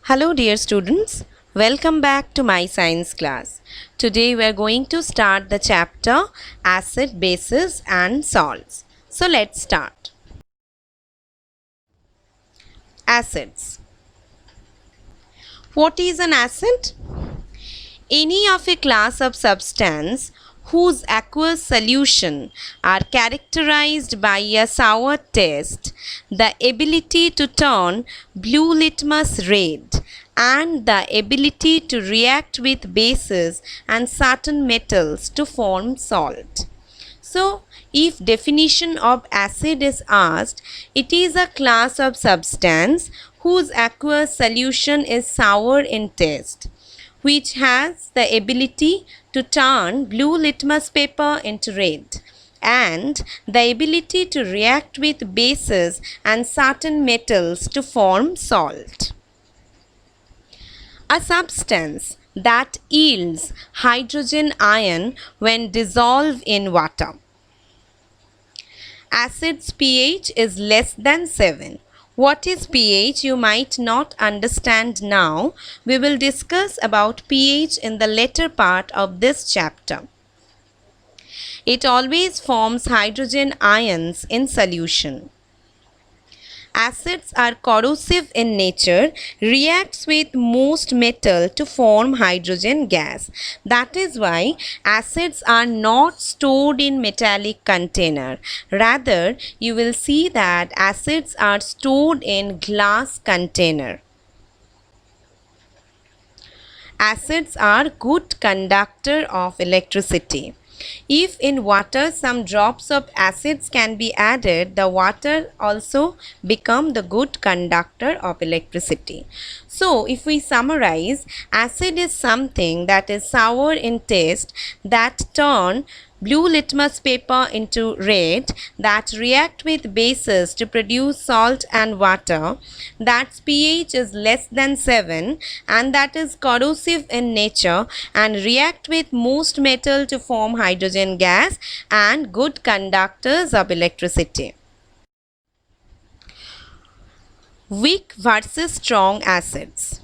Hello dear students, welcome back to my science class. Today we are going to start the chapter acid, bases and salts. So let's start. Acids. What is an acid? Any of a class of substance whose aqueous solution are characterized by a sour taste, the ability to turn blue litmus red, and the ability to react with bases and certain metals to form salt. So, if definition of acid is asked, it is a class of substance whose aqueous solution is sour in taste, which has the ability to turn blue litmus paper into red, and the ability to react with bases and certain metals to form salt. A substance that yields hydrogen ion when dissolved in water. Acid's pH is less than 7. What is pH? You might not understand now. We will discuss about pH in the later part of this chapter. It always forms hydrogen ions in solution. Acids are corrosive in nature, reacts with most metal to form hydrogen gas. That is why acids are not stored in metallic container. Rather, you will see that acids are stored in glass container. Acids are good conductor of electricity. If in water some drops of acids can be added, the water also become the good conductor of electricity. So, if we summarize, acid is something that is sour in taste, that turn blue litmus paper into red, that react with bases to produce salt and water, that pH is less than 7, and that is corrosive in nature and react with most metal to form hydrogen gas, and good conductors of electricity. Weak versus strong acids.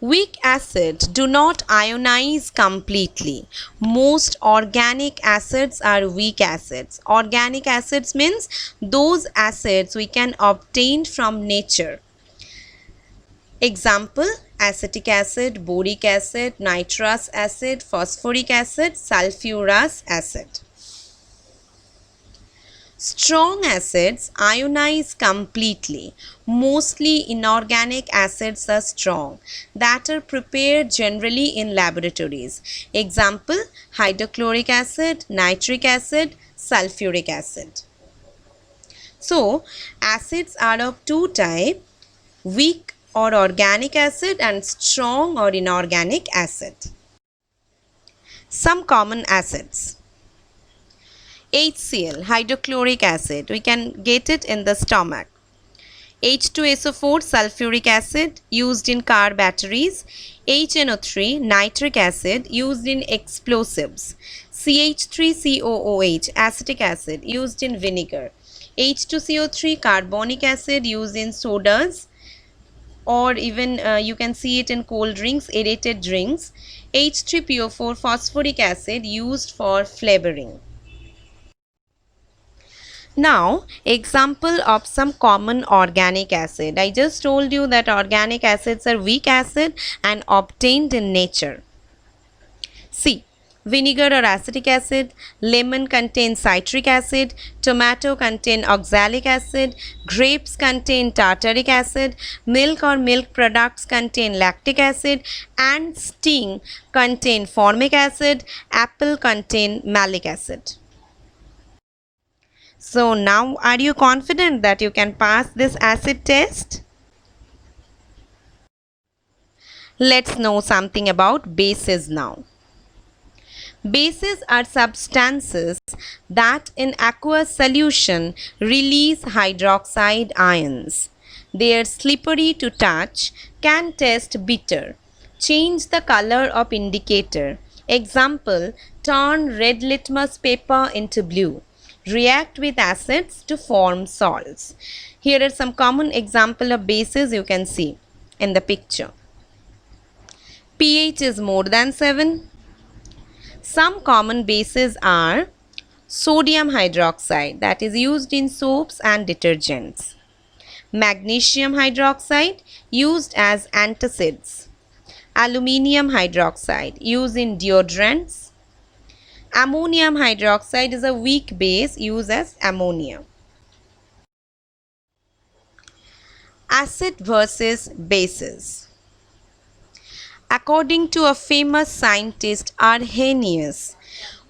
Weak acids do not ionize completely. Most organic acids are weak acids. Organic acids means those acids we can obtain from nature. Example: acetic acid, boric acid, nitrous acid, phosphoric acid, sulfurous acid. Strong acids ionize completely. Mostly inorganic acids are strong, that are prepared generally in laboratories. Example: hydrochloric acid, nitric acid, sulfuric acid. So, acids are of two types: weak or organic acid and strong or inorganic acid. Some common acids. HCl, hydrochloric acid, we can get it in the stomach. H2SO4, sulfuric acid, used in car batteries. HNO3, nitric acid, used in explosives. CH3COOH, acetic acid, used in vinegar. H2CO3, carbonic acid, used in sodas, or even you can see it in cold drinks, aerated drinks. H3PO4, phosphoric acid, used for flavoring. Now, example of some common organic acid. I just told you that organic acids are weak acid and obtained in nature. See, vinegar or acetic acid, lemon contains citric acid, tomato contain oxalic acid, grapes contain tartaric acid, milk or milk products contain lactic acid, and sting contain formic acid, apple contain malic acid. So now, are you confident that you can pass this acid test? Let's know something about bases now. Bases are substances that in aqueous solution release hydroxide ions. They are slippery to touch, can taste bitter, change the color of indicator. Example: turn red litmus paper into blue, react with acids to form salts. Here are some common example of bases you can see. in the picture. pH is more than 7. Some common bases are sodium hydroxide, that is used in soaps and detergents. Magnesium hydroxide, used as antacids. Aluminium hydroxide, used in deodorants. Ammonium hydroxide is a weak base used as ammonia. Acid versus bases. According to a famous scientist, Arrhenius,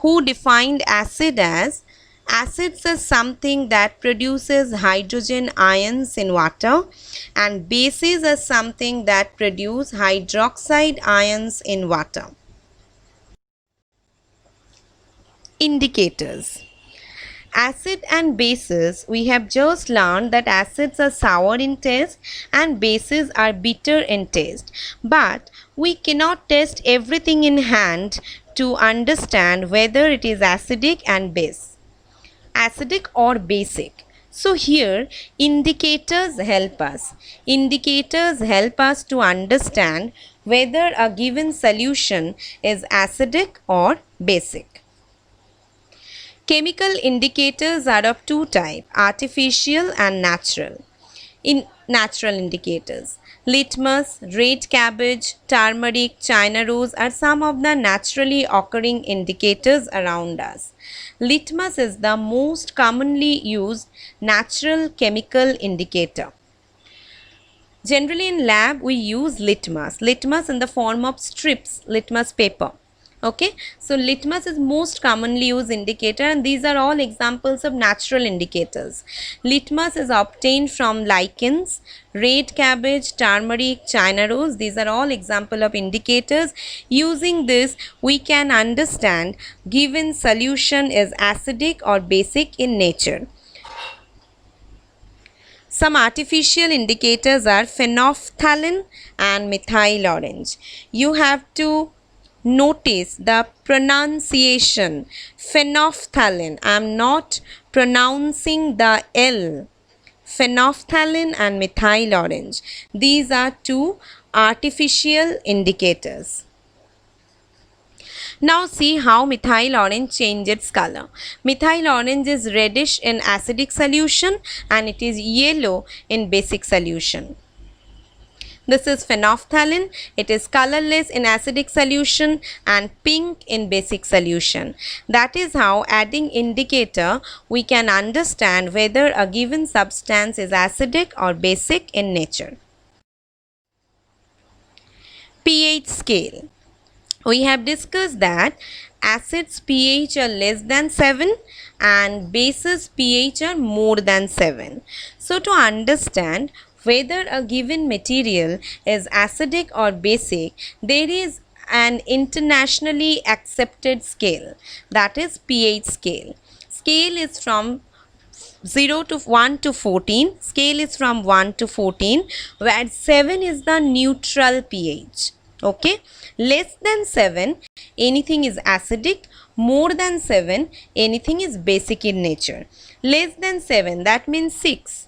who defined acid as acids are something that produces hydrogen ions in water, and bases are something that produce hydroxide ions in water. Indicators. Acid and bases, we have just learned that acids are sour in taste and bases are bitter in taste. But we cannot test everything in hand to understand whether it is acidic and base, acidic or basic. So here indicators help us. Indicators help us to understand whether a given solution is acidic or basic. Chemical indicators are of two types, artificial and natural. In natural indicators, litmus, red cabbage, turmeric, China rose are some of the naturally occurring indicators around us. Litmus is the most commonly used natural chemical indicator. Generally in lab we use litmus in the form of strips, litmus paper. Okay, so litmus is most commonly used indicator, and these are all examples of natural indicators. Litmus is obtained from lichens, red cabbage, turmeric, China rose. These are all example of indicators. Using this we can understand given solution is acidic or basic in nature. Some artificial indicators are phenolphthalein and methyl orange. You have to notice the pronunciation. Phenolphthalein, I am not pronouncing the L. Phenolphthalein and methyl orange. These are two artificial indicators. Now see how methyl orange changes its color. Methyl orange is reddish in acidic solution and it is yellow in basic solution. This is phenolphthalein. It is colorless in acidic solution and pink in basic solution. That is how adding indicator we can understand whether a given substance is acidic or basic in nature. pH scale. We have discussed that acids pH are less than 7 and bases pH are more than 7. So to understand whether a given material is acidic or basic, there is an internationally accepted scale, that is pH scale. Scale is from 0 to 1 to 14. Scale is from 1 to 14, where 7 is the neutral pH. Okay, less than 7 anything is acidic, more than 7 anything is basic in nature. Less than 7, that means 6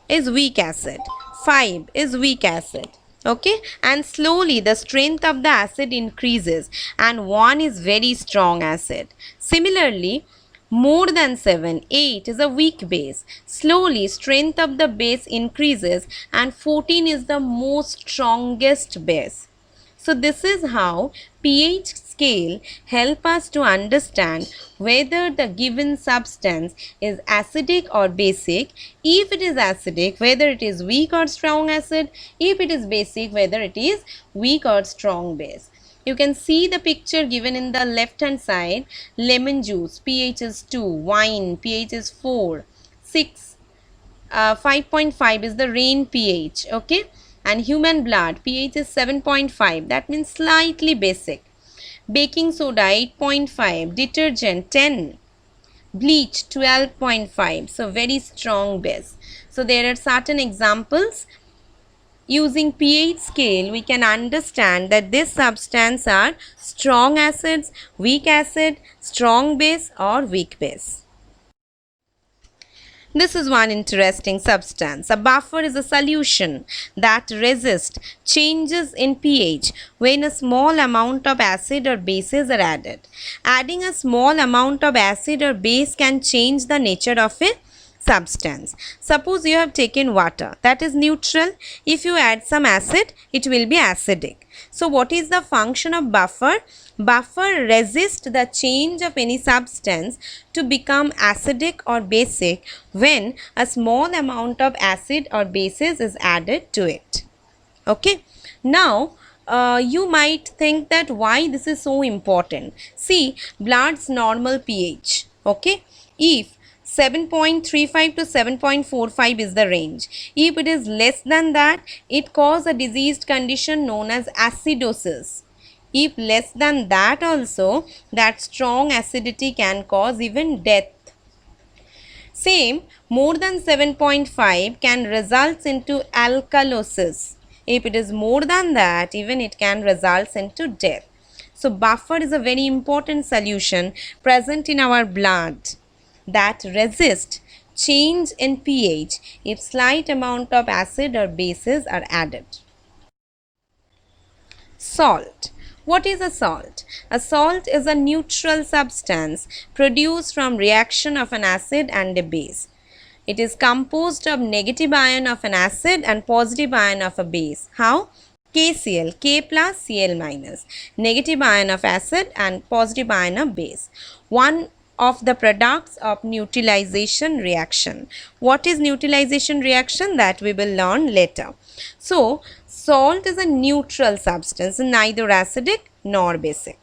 is weak acid, 5 is weak acid. Okay, and slowly the strength of the acid increases and 1 is very strong acid. Similarly, more than 7, 8 is a weak base. Slowly strength of the base increases and 14 is the most strongest base. So this is how pH scale help us to understand whether the given substance is acidic or basic. If it is acidic, whether it is weak or strong acid. If it is basic, whether it is weak or strong base. You can see the picture given in the left hand side. Lemon juice, pH is 2. Wine, pH is 4. 6. 5.5 is the rain pH. Okay. And human blood pH is 7.5, that means slightly basic. Baking soda 8.5, detergent 10, bleach 12.5, so very strong base. So there are certain examples. Using pH scale we can understand that this substance are strong acids, weak acid, strong base or weak base. This is one interesting substance. A buffer is a solution that resists changes in pH when a small amount of acid or bases are added. Adding a small amount of acid or base can change the nature of a substance. Suppose you have taken water that is neutral. If you add some acid, it will be acidic. So what is the function of buffer? Buffer resists the change of any substance to become acidic or basic when a small amount of acid or bases is added to it. Okay. Now, you might think that why this is so important. See, blood's normal pH. Okay. If 7.35 to 7.45 is the range. If it is less than that, it causes a diseased condition known as acidosis. If less than that also, that strong acidity can cause even death. Same, more than 7.5 can result into alkalosis. If it is more than that, even it can result into death. So, buffer is a very important solution present in our blood that resist change in pH if slight amount of acid or bases are added. Salt. What is a salt? A salt is a neutral substance produced from reaction of an acid and a base. It is composed of negative ion of an acid and positive ion of a base. How? KCl, K plus Cl minus, negative ion of acid and positive ion of base. One of the products of neutralization reaction. What is neutralization reaction? That we will learn later. So, salt is a neutral substance, neither acidic nor basic,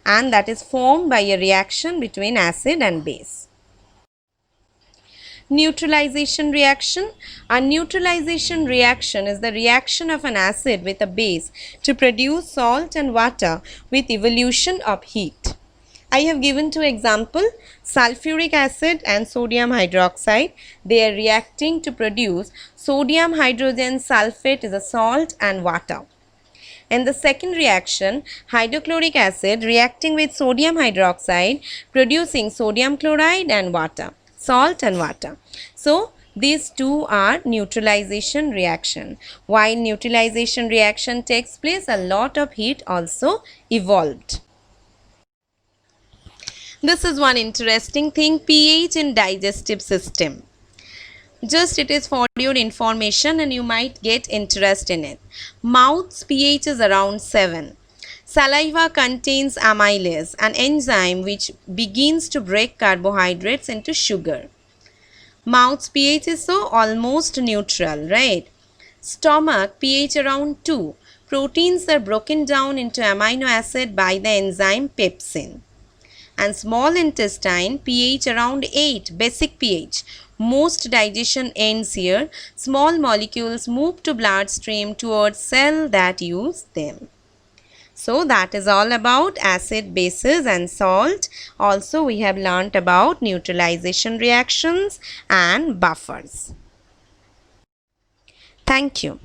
and that is formed by a reaction between acid and base. Neutralization reaction. A neutralization reaction is the reaction of an acid with a base to produce salt and water with evolution of heat. I have given two examples, sulfuric acid and sodium hydroxide. They are reacting to produce sodium hydrogen sulfate is a salt and water. In the second reaction, hydrochloric acid reacting with sodium hydroxide producing sodium chloride and water, salt and water. So, these two are neutralization reaction. While neutralization reaction takes place, a lot of heat also evolved. This is one interesting thing, pH in digestive system. Just it is for your information and you might get interest in it. Mouth's pH is around 7. Saliva contains amylase, an enzyme which begins to break carbohydrates into sugar. Mouth's pH is so almost neutral, right? Stomach pH around 2. Proteins are broken down into amino acid by the enzyme pepsin. And small intestine pH around 8, basic pH. Most digestion ends here. Small molecules move to bloodstream towards cell that use them. So that is all about acid, bases and salt. Also we have learnt about neutralization reactions and buffers. Thank you.